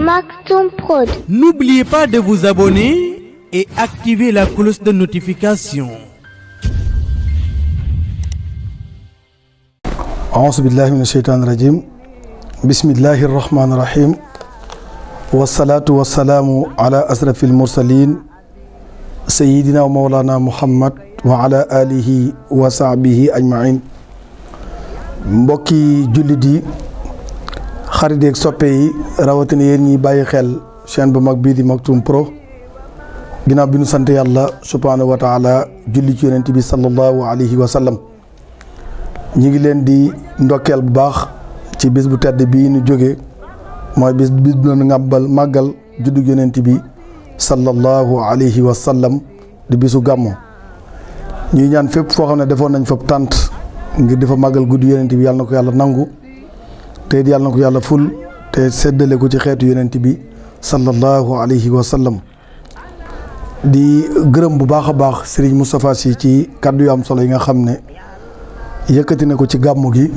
Maktoum Prod. N'oubliez pas de vous abonner et activer la cloche de notification. أعوذ بالله من الشيطان الرجيم بسم الله الرحمن الرحيم والصلاة والسلام على أشرف المرسلين سيدنا ومولانا محمد وعلى آله وصحبه أجمعين mbokki jullit yi xarit yeeg soppe yi rawatina yéen ñi bàyyi xel chaîne bu mag bii di Maktoum Pro ginnaaw bi nu sant yàlla subhanahu wa taala julli ci yonent bi sallallahu alayhi wa sallam ñi ngi leen di ndokkeel bu baax ci bis bu tedd bii nu jóge mooy bis bu nu ngàbbal màggal juddu yonent bi sallallahu alayhi wa sallam di bisu gàmmu ñuy ñaan fépp foo xam ne defoon nañ fa tànt ngir di fa màggal guddi yonent bi yàlla na ko yàlla nangu te it yàlla na ko yàlla ful te séddale ko ci xeetu yonent bi sallallahu alayhi wa sallam di gërëm bu baax a baax Serigne Moustapha Sy ci kàddu yu am solo yi nga xam ne yëkkati na ko ci gàmmu gi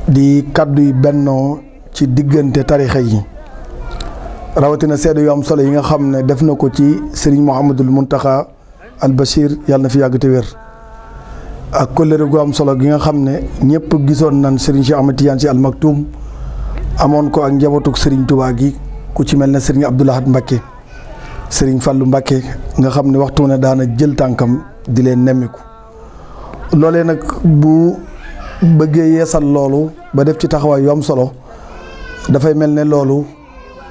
di kàddu yu bennoo ci diggante tarixa yi rawatina seede yu am solo yi nga xam ne def na ko ci Serigne Mouhamadul Mountakha al Bachir yàlla na fi yàgg te wér ak kóllëre gu am solo gi nga xam ne ñëpp gisoon nañ Serigne Cheikh Ahmed Tidiane Sy Al Maktoum amoon ko ak njabootuk Serigne Touba gi ku ci mel ne Serigne Abdoul Ahad Mbacké Serigne Fallou Mbacké nga xam ne waxtu ne daana jël tànkam di leen nemmiku loolee nag bu bëggee yeesal loolu ba def ci taxawaay yu am solo dafay mel ne loolu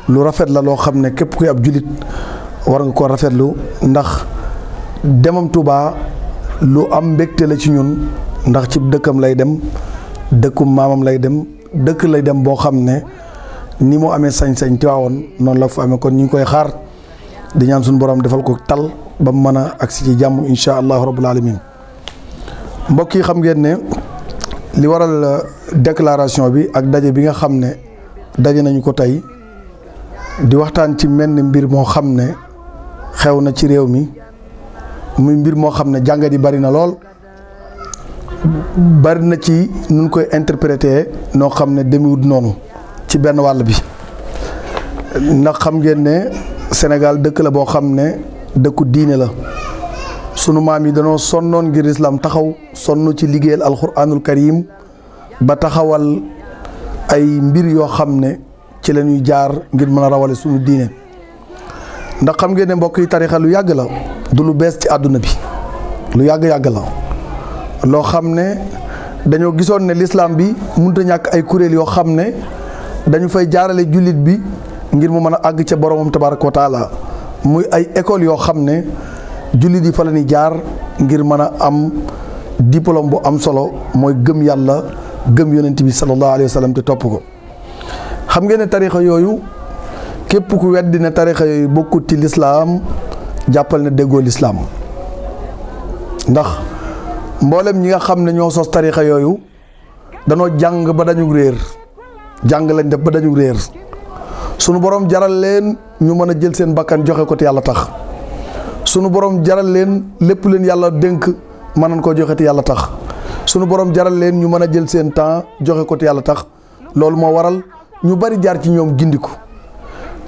lu rafet la loo xam ne képp kuy ab jullit war nga ko rafetlu ndax demam Touba lu am mbégte la ci ñun ndax ci dëkkam lay dem dëkkum maamam lay dem dëkk lay dem boo xam ne ni mu amee sañ-sañ Tiwaawoon noonu la fa amee kon ñu ngi koy xaar di ñaan suñu borom defal ko tal ba mu mën a agsi ci jàmm insha allahu rabbul alamin mbokk yi xam ngeen ne li waral déclaration bi ak daje bi nga xam ne daje nañu ko tey di waxtaan ci menn mbir moo xam ne xew na ci réew mi muy mbir moo xam ne jàngat yi bari na lool bari na ci nun koy interpréter noo xam ne demiwut noonu ci benn wàll bi ndax xam ngeen ne Sénégal dëkk la boo xam ne dëkku diine la sunu maam yi danoo sonnoon ngir islam taxaw sonn ci liggéeyal alquranul karim ba taxawal ay mbir yoo xam ne ci la ñuy jaar ngir mën a rawale sunu diine ndax xam ngeen ne mbokk yi tarixa lu yàgg la du lu bees ci àdduna bi lu yàgg-yàgg la loo xam ne dañoo gisoon ne l'islam bi mënut a ñàkk ay kuréel yoo xam ne dañu fay jaarale jullit bi ngir mu mën a àgg ca boromam tabaraka wa taala muy ay école yoo xam ne jullit yi fa la ñuy jaar ngir mën a am diplôme bu am solo mooy gëm yàlla gëm yonent bi sallallahu alayhi wa sallam te topp ko xam ngeen ne tarixa yooyu képp ku weddi ne tarixa yooyu bokkut ci lislaam jàppal ne déggoo lislaam ndax mboolem ñi nga xam ne ñoo sos tarixa yooyu danoo jàng ba dañu réer jàng lañ def ba dañu réer sunu borom jaral leen ñu mën a jël seen bakkan joxe ko te yàlla tax sunu borom jaral leen lépp leen yàlla dénk mën nañ koo joxe te yàlla tax sunu borom jaral leen ñu mën a jël seen temps joxe ko te yàlla tax loolu moo waral ñu bari jaar ci ñoom gindiku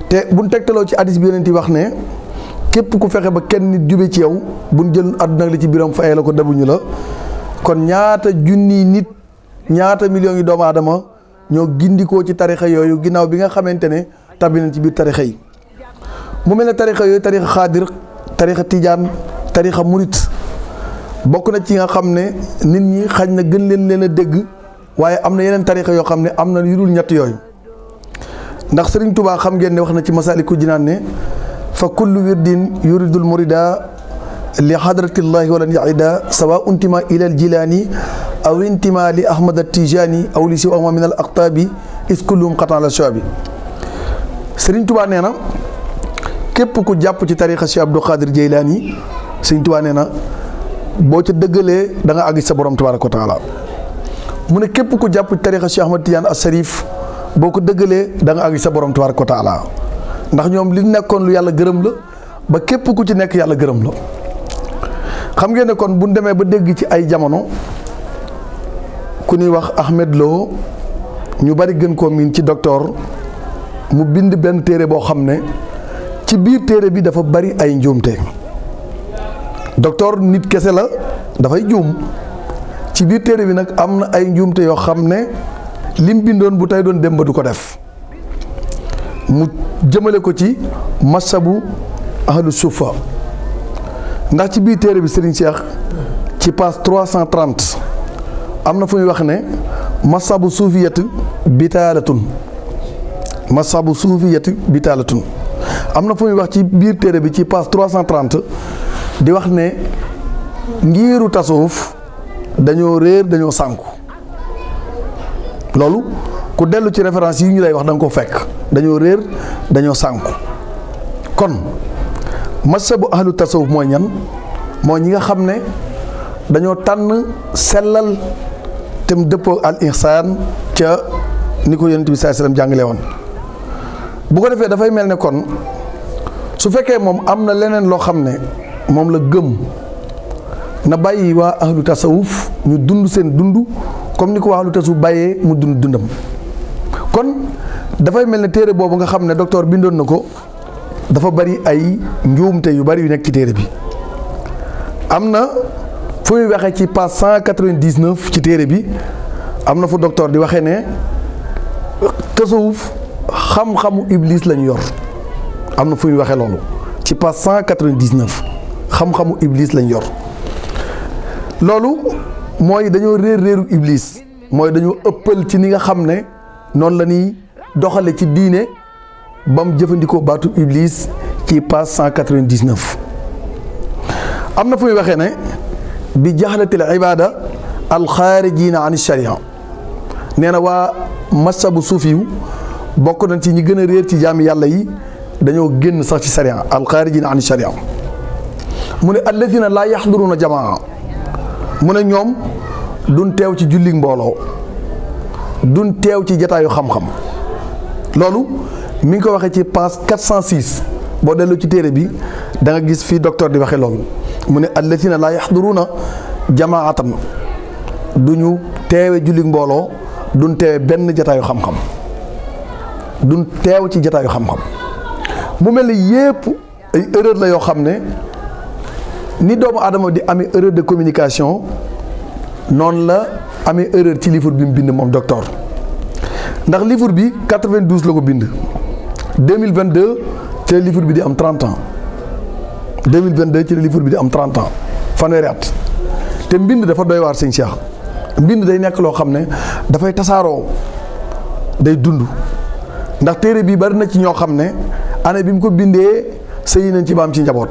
te buñ tegtaloo ci hadis bi yonent yi wax ne képp ku fexe ba kenn nit jube ci yow buñ jël àdduna li ci biram fayee la ko dabuñu la kon ñaata junni nit ñaata millions yi doomu aadama ñoo gindikoo ci tarixa yooyu ginnaaw bi nga xamante ne tabbi nañ ci biir tarixa yi mu mel ne tarixa yooyu tarixa xaadir tarixa tijaan tarixa murit bokk na ci nga xam ne nit ñi xañ na gën leen a dégg waaye am na yeneen tarixa yoo xam ne am na yu dul ñett yooyu ndax Sëriñ Tuubaa xam ngeen ne wax na ci Masaalikul Jinaan ne fa kullu wirdin yuridul murida li hadratillahi walan yaida sawa untima ilal jilaani aw intima li ahmad at-tijani aw li si ama min al aqtabi is kullum xatan la shabi Sëriñ Tuubaa nee na képp ku jàpp ci tarixa Cheikh Abdou Khadir Jeylaani Sëriñ Tuubaa nee na boo ca dëggalee da nga àgg sa borom tabaraka wa taala mu ne képp ku jàpp ci tarixa Cheikh Ahmad Tidiane as-Sarif boo ko dëggalee da nga àgg sa borom tabaraka wa taala ndax ñoom li nekkoon lu yàlla gërëm la ba képp ku ci nekk yàlla gërëm la xam ngeen ne kon bu ñu demee ba dégg ci ay jamono ku ñuy wax Ahmed Lo ñu bari gën koo miin ci docteur mu bind benn téere boo xam ne ci biir téere bi dafa bari ay njuumte. docteur nit kese la dafay juum ci biir téere bi nag am na ay njuumte yoo xam ne lim bindoon bu tey doon dem ba du ko def mu jëmale ko ci masabu ahlu suufa ndax ci biir téere bi Serigne Cheikh ci page 330 am na fu muy wax ne masabu suufiyat bitaalatun masabu suufiyat bitaalatun am na fu muy wax ci biir téere bi ci page 330 di wax ne ngiiru tasawuf dañoo réer dañoo sànku loolu ku dellu ci référence yi ñu lay wax da nga ko fekk dañoo réer dañoo sànku kon masabu ahlu tasawuf mooy ñan mooy ñi nga xam ne dañoo tànn sellal te mu dëppoo al ihsaan ca ni ko yonent bi sallallahu alayhi wasallam jàngale woon bu ko defee dafay mel ne kon su fekkee moom am na leneen loo xam ne moom la gëm na bàyyi waa ahlu tasawuf ñu dund seen dund comme ni ko waa ahlu tasawuf bàyyee mu dund dundam kon dafay mel ne téere boobu nga xam ne docteur bindoon na ko dafa bari ay njuumte yu bari yu nekk ci téere bi am na fu muy waxee ci page 199 ci téere bi am na fu docteur di waxee ne tasawuf xam-xamu iblis lañu yor am na fu muy waxee loolu ci page 199 xam-xamu iblis lañ yor loolu mooy dañoo réeru iblis mooy dañoo ëppal ci ni nga xam ne noonu la ñuy doxale ci diine ba mu jëfandikoo baatu iblis ci page 199 am na fu muy waxee ne bi jaxlatil ibada alxaarijina an sharia nee na waa masabu suufiyu bokk nañ ci ñi gën a réer ci jaami yàlla yi dañoo génn sax ci sharia alxaarijina an sharia mu ne alladina laa yaxduruna jamaa mu ne ñoom duñ teew ci julli mbooloo duñ teew ci jataayu xam-xam loolu mi ngi ko waxee ci page 406 boo dellu ci téere bi da nga gis fii docteur di waxee loolu mu ne alladina laa yaxduruna jamaatan duñu teewe julli mbooloo duñ teewe benn jataayu xam-xam duñ teew ci jataayu xam-xam mu mel ni yépp ay erreur la yoo xam ne ni doomu aadama di amee erreur de communication noonu la amee erreur ci livre bi mu bind moom docteur ndax livre bi 92 la ko bind 2022 ci la livre bi di am 30 ans 2022 ci la livre bi di am 30 ans fanweeri at te mbind dafa doy waar sëñ Cheikh mbind day nekk loo xam ne dafay tasaaroo day dund ndax téere bi bari na ci ñoo xam ne année bi mu ko bindee sëyi nañ ci ba am ci njaboot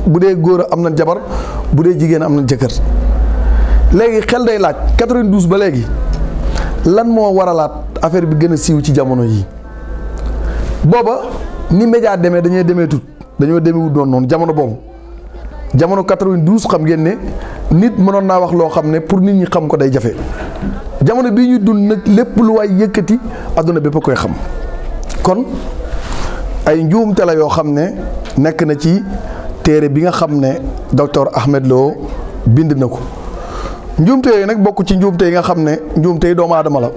bu dee góor am na jabar bu dee jigéen am na jëkkër léegi xel day laaj 92 ba léegi lan moo waralaat affaire bi gën a siiw ci jamono yi booba ni média demee dañuy demee tut dañoo demewut doon noonu jamono boobu jamono 92 xam ngeen ne nit mënoon naa wax loo xam ne pour nit ñi xam ko day jafe jamono bii ñu dund nag lépp lu waay yëkkati adduna bépp a koy xam kon ay njuumte la yoo xam ne nekk na ci téere bi nga xam ne docteur Ahmed Lo bind na ko njuumte yooyu nag bokk ci njuumte yi nga xam ne njuumte yi doomu aadama la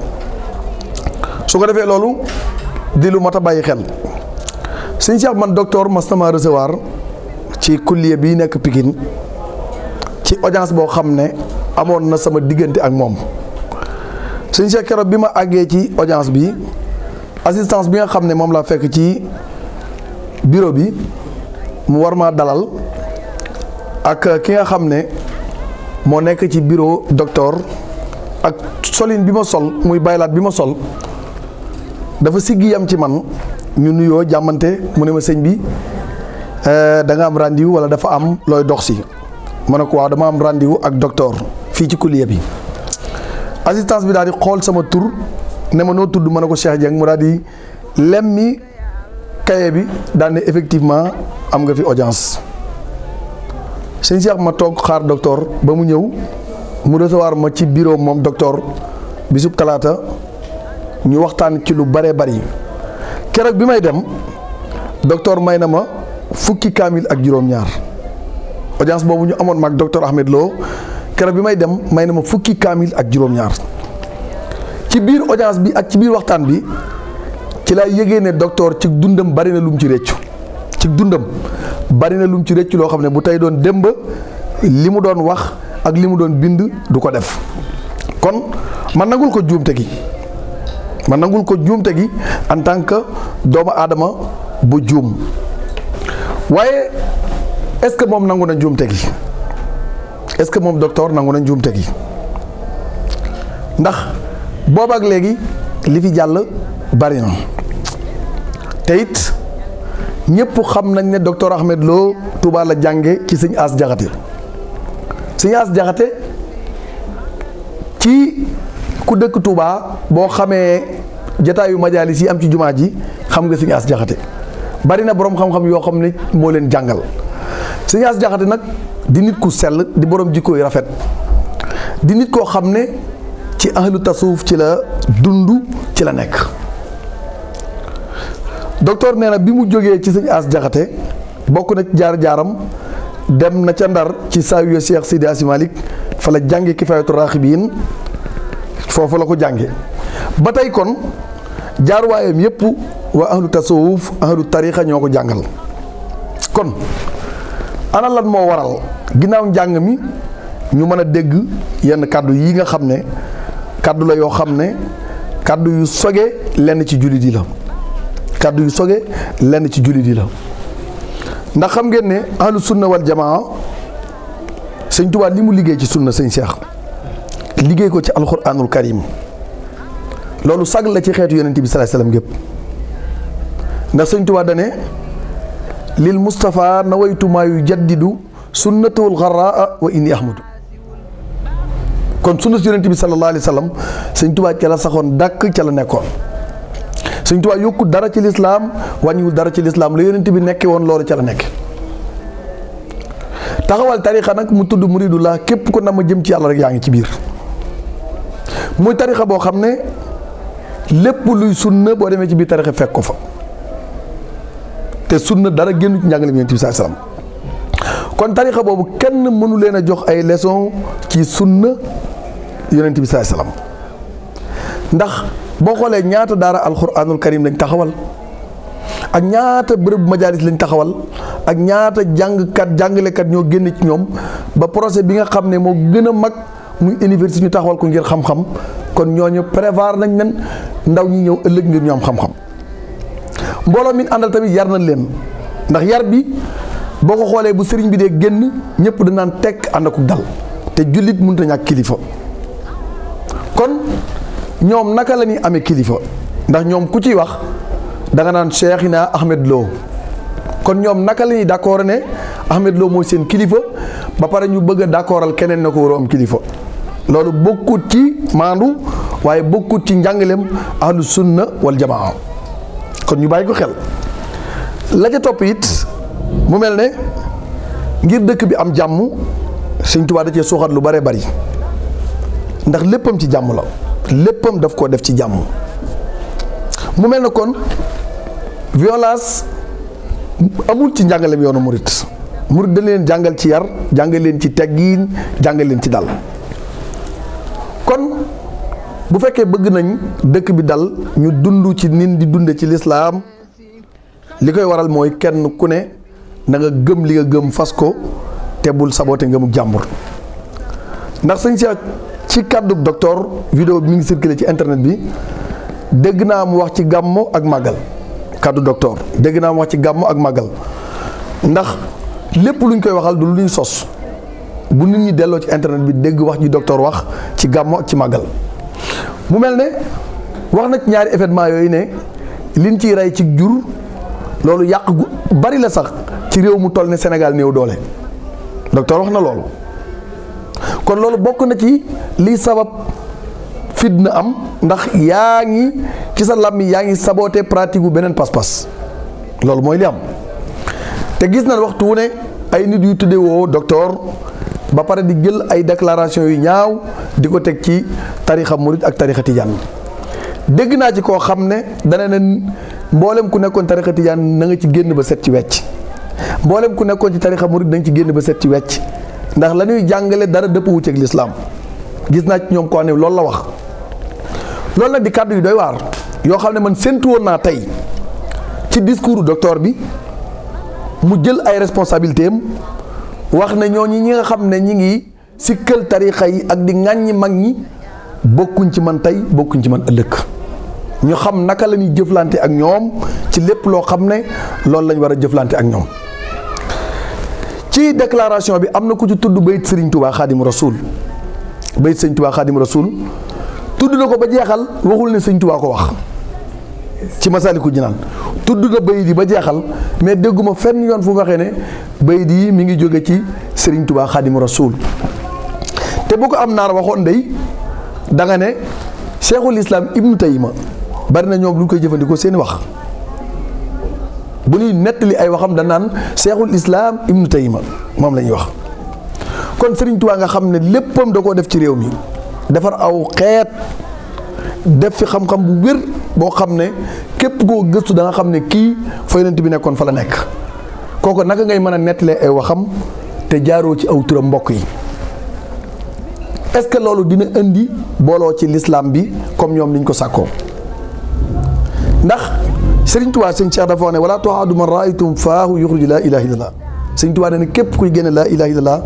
su ko defee loolu di lu mat a bàyyi xel sëñ Cheikh man docteur mas na ma recevoir ci kulliye bi nekk Pikine ci audience boo xam ne amoon na sama diggante ak moom sëñ Cheikh keroog bi ma àggee ci audience bi assistance bi nga xam ne moom laa fekk ci bureau bi mu war maa dalal ak ki nga xam ne moo nekk ci bureau docteur ak solin bi ma sol muy baylaat bi ma sol dafa siggi yam ci man ñu nuyoo jàmmante mu ne ma sëñ bi da nga am rendez-vous wala dafa am looy dox si ma ne ko waaw dama am rendez-vous ak docteur fii ci kuliya bi assistance bi daal di xool sama tur ne ma noo tudd ma ne ko Cheikh Dieng mu daal di lemmi kaye bi daal ne effectivement am nga fi audience sëñ Cheikh ma toog xaar docteur ba mu ñëw mu recevoir ma ci bureau moom docteur bisub talaata ñu waxtaan ci lu bare bari keroog bi may dem docteur may na ma fukki kaamil ak juróom-ñaar audience boobu ñu amoon maag docteur Ahmed Lo keroog bi may dem may na ma fukki kaamil ak juróom-ñaar ci biir audience bi ak ci biir waxtaan bi ci laa yëgee ne docteur ci dundam bari na lu mu ci réccu ci dundam bari na lu mu ci réccu loo xam ne bu tey doon démb li mu doon wax ak li mu doon bind du ko def. kon man nangul ko juumte gi en tant que doomu aadama bu juum waaye est-ce que moom nangu na juumte gi est-ce que moom docteur nangu na juumte gi ndax booba ak léegi li fi jàll bari na te it ñëpp xam nañ ne docteur Ahmed Lo Touba la jànge ci sëñ As Jaxate sëñ As Jaxate ci ku dëkk Touba boo xamee jataayu majaalis yi am ci jumaa ji xam nga sëñ As Jaxate bari na boroom xam-xam yoo xam ne moo leen jàngal sëñ As Jaxate nag di nit ku sell di boroom jikko yu rafet di nit koo xam ne ci ahlu tasawuf ci la dund ci la nekk docteur nee na bi mu jógee ci sëñ As Jaxate bokk na ci jaar-jaaram dem na ca Ndar ci saawiya Cheikh Sidi Asi Malik fa la jànge Kifaayatu Raaxibiin foofu la ko jànge ba tey kon jaaruwaayam yépp waa ahlu tasawuf ahlu tarixa ñoo ko jàngal kon ana lan moo waral ginnaaw njàng mi ñu mën a dégg yenn kàddu yi nga xam ne kàddu la yoo xam ne kàddu yu soge lenn ci jullit yi la kàddu yu soge lenn ci jullit yi la ndax xam ngeen ne ahlu sunna wal jamaa sëñ Tuubaa li mu liggéey ci sunna sëñ Seex liggéey ko ci alxuraanul karim loolu sag la ci xeetu yonent bi sallallahu alayhi wasallam gépp ndax sëñ Tuubaa dane lil Mustafa nawaytu maa yu jaddidu sunnatawul xaraa wa inni ahmadu kon sunna si yonent bi sallallahu alayhi wasallam sëñ Tuubaa ca la saxoon dàkk ca la nekkoon sëñ Tuubaa yokkut dara ci lislaam wàññiwul dara ci lislaam la yonent bi nekke woon loolu ca la nekk taxawal tarixa nag mu tudd muridullah képp ko na ma jëm ci yàlla rek yaa ngi ci biir muy tarixa boo xam ne lépp luy sunna boo demee ci biir tarixa fekk ko fa te sunna dara génn ci njàngale yonent bi sallallahu alayhi wasallam kon tarixa boobu kenn mënu leen a jox ay leçon ci sunna yonent bi sallallahu alayhi wasallam ndax boo xoolee ñaata daara alxuraanul karim lañ taxawal ak ñaata bërëb majaalis lañ taxawal ak ñaata jàngalekat ñoo génn ci ñoom ba procès bi nga xam ne moo gën a mag muy université ñu taxawal ko ngir xam-xam kon ñooñu prévoir nañ nen ndaw ñi ñëw ëllëg ngir ñu am xam-xam mbooloo mi àndal tamit yar nañ leen ndax yar bi boo ko xoolee bu sëriñ bi dee génn ñëpp danaan tekk ànd ak dal te jullit mënut a ñàkk kilifa kon ñoom naka la ñuy amee kilifa ndax ñoom ku ciy wax da nga naan Cheikhina Ahmed Lo kon ñoom naka la ñuy d'accord ne Ahmed Lo mooy seen kilifa ba pare ñu bëgg a d'accordal keneen na ko war a am kilifa loolu bokkut ci maandu waaye bokkut ci njàngaleem ahlu sunna wal jamaa kon ñu bàyyi ko xel la ca topp it mu mel ne ngir dëkk bi am jàmm Sëñ Tuubaa da cee suuxat lu bare bari ndax léppam ci jàmm la léppam daf koo def ci jàmm mu mel ne kon violence amul ci njàngaleem yoonu murit dañ leen jàngal ci yar jàngal leen ci teggiin jàngal leen ci dal kon bu fekkee bëgg nañ dëkk bi dal ñu dund ci nin di dunde ci lislaam li koy waral mooy kenn ku ne na nga gëm li nga gëm fas ko te bul saboté ngëmu jàmbur ndax sëñ Cheikh ci kàddu docteur vidéo bi mi ngi circulé ci internet bi dégg naa mu wax ci gàmmo ak màggal kàddu docteur dégg naa mu wax ci gàmmo ak màggal ndax lépp luñ koy waxal du lu ñuy sos bu nit ñi delloo ci internet bi dégg wax ji docteur wax ci gàmmo ak ci màggal mu mel ne wax na ci ñaari événement yooyu ne liñ ciy rey ci jur loolu yàq gu bari la sax ci réew mu toll ne Sénégal néew doole docteur wax na loolu kon loolu bokk na ci liy sabab fitna am ndax yaa ngi ci sa làmmiñ yaa ngi saboté pratique gu beneen pas-pas loolu mooy li am te gis na waxtu wu ne ay nit yu tuddee woo docteur ba pare di jël ay déclaration yu ñaaw di ko teg ci tarixa murid ak tarixa tijaan dégg naa ci koo xam ne dana ne mboolem ku nekkoon tarixa tijaan na nga ci génn ba set ci wecc mboolem ku nekkoon ci tarixa murid na nga ci génn ba set ci wecc ndax la ñuy jàngale dara dëpp wu ci ak lislaam gis naa ci ñoom koo ne loolu la wax loolu nag di kàddu yu doy waar yoo xam ne man séntu woon naa tey ci discours docteur bi mu jël ay responsabilités am wax ne ñooñu ñi nga xam ne ñi ngi sikkal tarixa yi ak di ŋàññi mag ñi bokkuñ ci man tey bokkuñ ci man ëllëg ñu xam naka la ñuy jëflante ak ñoom ci lépp loo xam ne loolu lañ war a jëflante ak ñoom. ci déclaration bi am na ku ci tudd bayit Serigne Touba Khadim Rasoul bayit Serigne Touba Khadim Rasoul tudd na ko ba jeexal waxul ne Serigne Touba ko wax ci Masaalikul Jinaan tudd na bayit yi ba jeexal mais dégguma fenn yoon fu mu waxee ne bayit yi mi ngi jóge ci Serigne Touba Khadim Rasoul te bu ko am naar waxoon day da nga ne Cheikhul Islam Ibnu Taymiya bari na ñoom lu ñu koy jëfandikoo seeni wax bu ñuy nettali ay waxam da naan Cheikhul Islam Ibnu Taymiya moom la ñuy wax. kon Serigne Touba nga xam ne léppam da koo def ci réew mi defar aw xeet def fi xam-xam bu wér boo xam ne képp koo gëstu da nga xam ne kii fa yonent bi nekkoon fa la nekk kooku naka ngay mën a nettalee ay waxam te jaaroo ci aw turam mbokk yi. est-ce que loolu dina indi booloo ci l'islam bi comme ñoom niñ ko sàkkoo ndax Serigne Touba sëñ Cheikh dafa wax ne wala tuhaadu man raaytum faahu yuxriju laa ilaaha illallah Serigne Touba ne képp kuy génne laa ilaaha illallah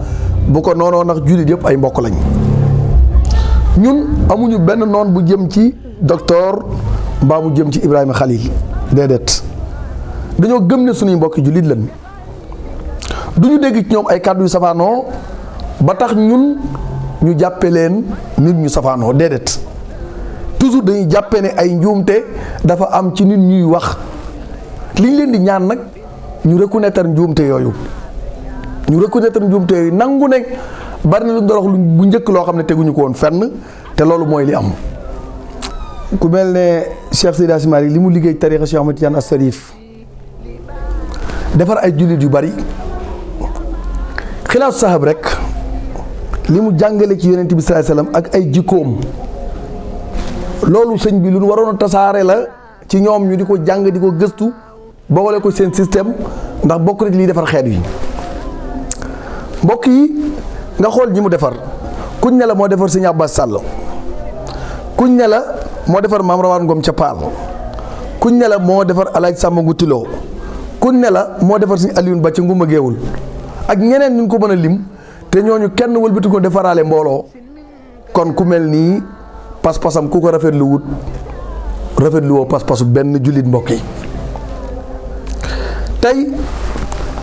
bu ko noonoo ndax jullit yëpp ay mbokk lañ ñun amuñu benn noon bu jëm ci docteur mbaa mu jëm ci Ibrahima Khalil déedéet dañoo gëm ne suñuy mbokki jullit lañ duñu dégg ci ñoom ay kàddu yu safaanoo ba tax ñun ñu jàppe leen nit ñu safaanoo déedéet toujours dañuy jàppe ne ay njuumte dafa am ci nit ñuy wax liñ leen di ñaan nag ñu reconnaître njuumte yooyu nangu ne bari na lu ndorox lu bu njëkk loo xam ne teguñu ko woon fenn te loolu mooy li am. ku mel ne Cheikh Seydi Hadji Malick li mu liggéey tarixa Cheikh Ahmed Tidiane As-Sarif defar ay jullit yu bari xilaasu sahab rek li mu jàngale ci yonent bi sallallahu alayhi wasallam ak ay jikkoom loolu sëñ bi lu nu waroon a tasaare la ci ñoom ñu di ko jàng di ko gëstu boole ko seen système ndax bokk rek liy defar xeet yi mbokk yi nga xool ñi mu defar kuñ ne la moo defar sëñ Abbas Sall kuñ ne la moo defar Maam Rawaan Ngom ca Paal kuñ ne la moo defar Alaaj Sàmba Ngutiloo kuñ ne la moo defar sëñ Alioune Ba ci Ngumba Géewul ak ñeneen ñu ko mën a lim te ñooñu kenn wëlbati ko defaraale mbooloo kon ku mel nii pas-pasam ku ko rafetlu wut rafetlu woo pas-pasu benn jullit mbokk yi tey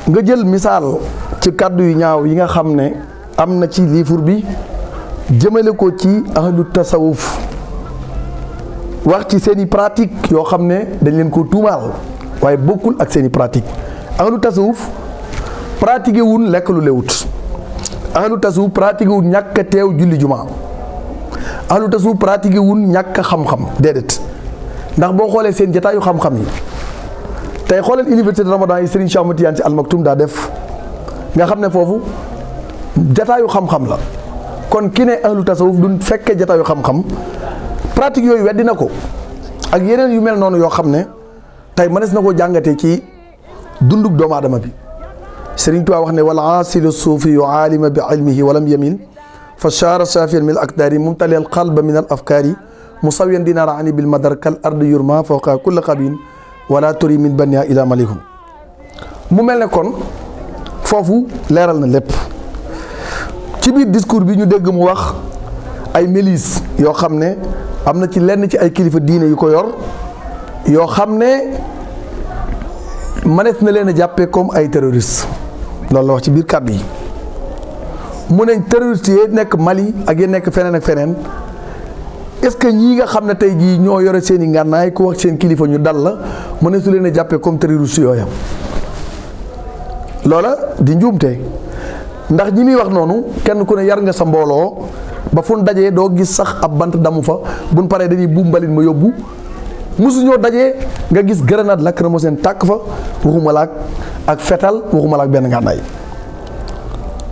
nga jël misaal ci kàddu yu ñaaw yi nga xam ne am na ci livre bi jëmale ko ci ahlu tasawuf wax ci seeni pratique yoo xam ne dañ leen ko tuumaal waaye bokkul ak seeni pratique ahlu tasawuf pratiqué wun lekk lu lewut ahlu tasawuf pratiqué wun ñàkk a teew julli jumaa ahlu tasawuf pratiqué wun ñàkk a xam-xam déedéet ndax boo xoolee seen jataayu xam-xam yi tey xooleen université de Ramadan yi Serigne Cheikh Ahmed Tidiane Sy Al Maktoum daa def nga xam ne foofu jataayu xam-xam la kon ki ne ahlu tasawuf duñ fekkee jataayu xam-xam pratique yooyu weddi na ko ak yeneen yu mel noonu yoo xam ne tey mënees na koo jàngatee ci dundug doomu aadama bi Serigne Touba wax ne wal aasilu suufi yu aalima bi ilmihi walam yamil fa shaara safiyan min al akdaari mumtali al qalba min al afkaari musawiyan dinaara ani bil madar kal ardi yurma fawqa kulli qabin wala turi min bania ila malihum mu mel ne kon foofu leeral na lépp ci biir discours bi ñu dégg mu wax ay milices yoo xam ne am na ci lenn ci ay kilifa diine yu ko yor yoo xam ne mënees na leen a jàppee comme ay terroristes loolu la wax ci biir kàddu yi mu ne terroristes yi nekk Mali ak yi nekk feneen ak feneen est-ce que ñii nga xam ne tey jii ñoo yore seen i ngànnaay ku wax seen kilifa ñu dal la mënees na leen a jàppee comme terroristes yooya loola di njuumte ndax ñi muy wax noonu kenn ku ne yar nga sa mbooloo ba fu dajee doo gis sax ab bant damu fa buñ paree dañuy buub mbalit ma yóbbu mosuñoo dajee nga gis grenade lacrymogène tàkk fa waxuma la ak fetal waxuma la ak benn ngànnaay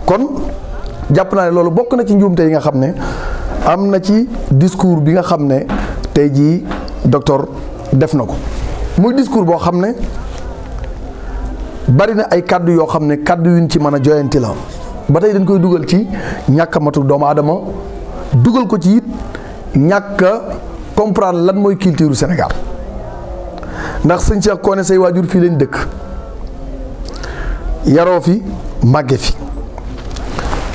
kon jàpp naa ne loolu bokk na ci njuumte yi nga xam ne am na ci discours bi nga xam ne tey jii docteur def na ko muy discours boo xam ne bari na ay kàddu yoo xam ne kàddu yuñ ci mën a joyanti la ba tey dañ koy dugal ci ñàkk a matu doomu aadama dugal ko ci it ñàkk a comprendre lan mooy culture Sénégal ndax sëñ Cheikh Koné say waajur fii lañ dëkk yaroo fi màgge fi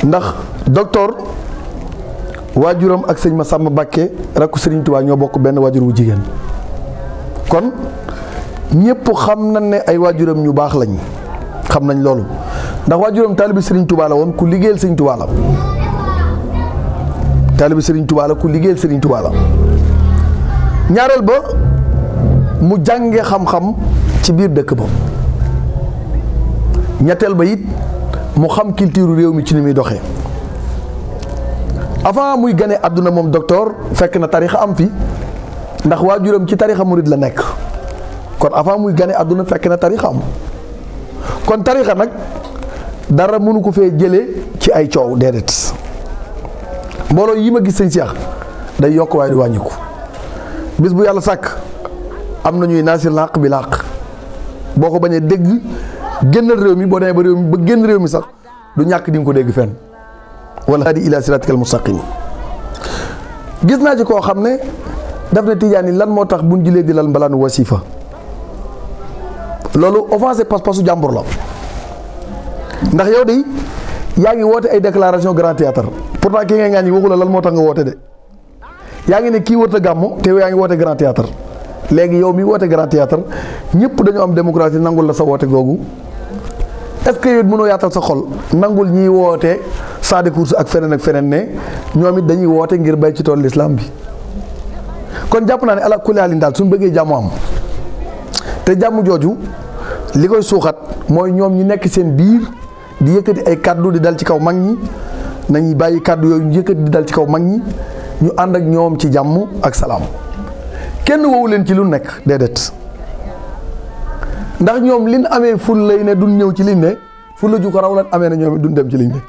ndax docteur waajuram ak sëñ Massamba Mbacké rakku Sëriñ Tuubaa ñoo bokk benn waajur wu jigéen kon ñëpp xam nañ ne ay waajuram ñu baax lañ xam nañ loolu ndax waajuram taalibi Sëriñ Tuubaa la woon ku liggéeyal Sëriñ Tuubaa la taalibi Sëriñ Tuubaa la ku liggéeyal Sëriñ Tuubaa la ñaareel ba mu jànge xam-xam ci biir dëkk ba ñetteel ba it mu xam culture réew mi ci ni muy doxee avant muy gane àdduna moom docteur fekk na tarixa am fi ndax waajuram ci tarixa murid la nekk kon avant muy gane àdduna fekk na tarixa am kon tarixa nag dara mënu ko fee jëlee ci ay coow déedéet mbooloo yi ma gis sëñ Cheikh day yokk waaye du wàññiku bis bu yàlla sàkk am na ñuy naasir làq bi làq boo ko bañee dégg génnal réew mi boo demee ba réew mi ba génn réew mi sax du ñàkk di nga ko dégg fenn wala hadi ila siratikal mustaqim gis naa ci koo xam ne daf ne tijaan yi lan moo tax buñ julee di lal mbalaanu wasifa loolu offensé pas-pasu jàmbur la ndax yow de yaa ngi woote ay déclaration grand théâtre pourtant ki nga ngaañ yi waxu la lan moo tax nga woote de yaa ngi ne kii wërta gàmmu te yaa ngi woote grand théâtre léegi yow mi woote grand théâtre ñëpp dañu am démocratie nangul la sa woote googu est-ce que yow mënoo yaatal sa xol nangul ñiy woote saa de course ak feneen ne ñoom it dañuy woote ngir bay ci tool l'islam bi kon jàpp naa ne ala kulli haalin daal suñu bëggee jàmm am te jàmm jooju li koy suuxat mooy ñoom ñi nekk seen biir di yëkkati ay kàddu di dal ci kaw mag ñi nañuy bàyyi kàddu yooyu ñu yëkkati di dal ci kaw mag ñi ñu ànd ak ñoom ci jàmm ak salaam kenn woowu leen ci lu nekk déedéet ndax ñoom liñ amee ful lay ne duñ ñëw ci liñ ne ful la ju ko raw lan amee na ñoom it duñ dem ci liñ nekk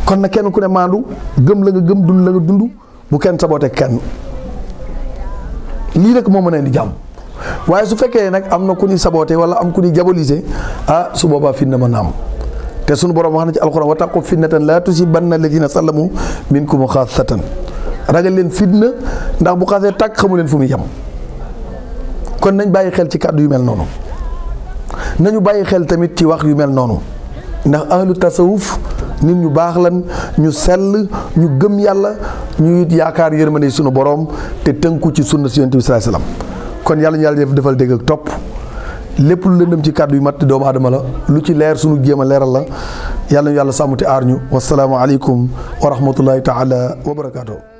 kon nag kenn ku ne maandu gëm la nga gëm dund la nga dund bu kenn saboote kenn lii rek moo mën a indi jàmm waaye su fekkee nag am na ku ni saboote wala am ku ni diaboliser su boobaa fitna mën na am te sunu borom wax na ci alxuraan wattaqu fitnatan laa tusibanna alladina salamu minkum xaassatan ragal leen fitna ndax bu xasee tàkk xamu leen fu muy yem kon nañ bàyyi xel ci kàddu yu mel noonu nañu bàyyi xel tamit ci wax yu mel noonu ndax ahlu tasawuf nit ñu baax lan ñu sell ñu gëm yàlla ñu it yaakaar yërmande sunu borom te tënku ci sunna si yonent bi sallallahu alayhi wasallam kon yàlla ñu yàlla defal dégg ak topp lépp lu lëndëm ci kàddu yu mat doomu aadama la lu ci leer sunu jéem a leeral la yàlla ñu yàlla sàmm te aar ñu wasalaamu aleykum wa rahmatullahi taala wa barakaatu.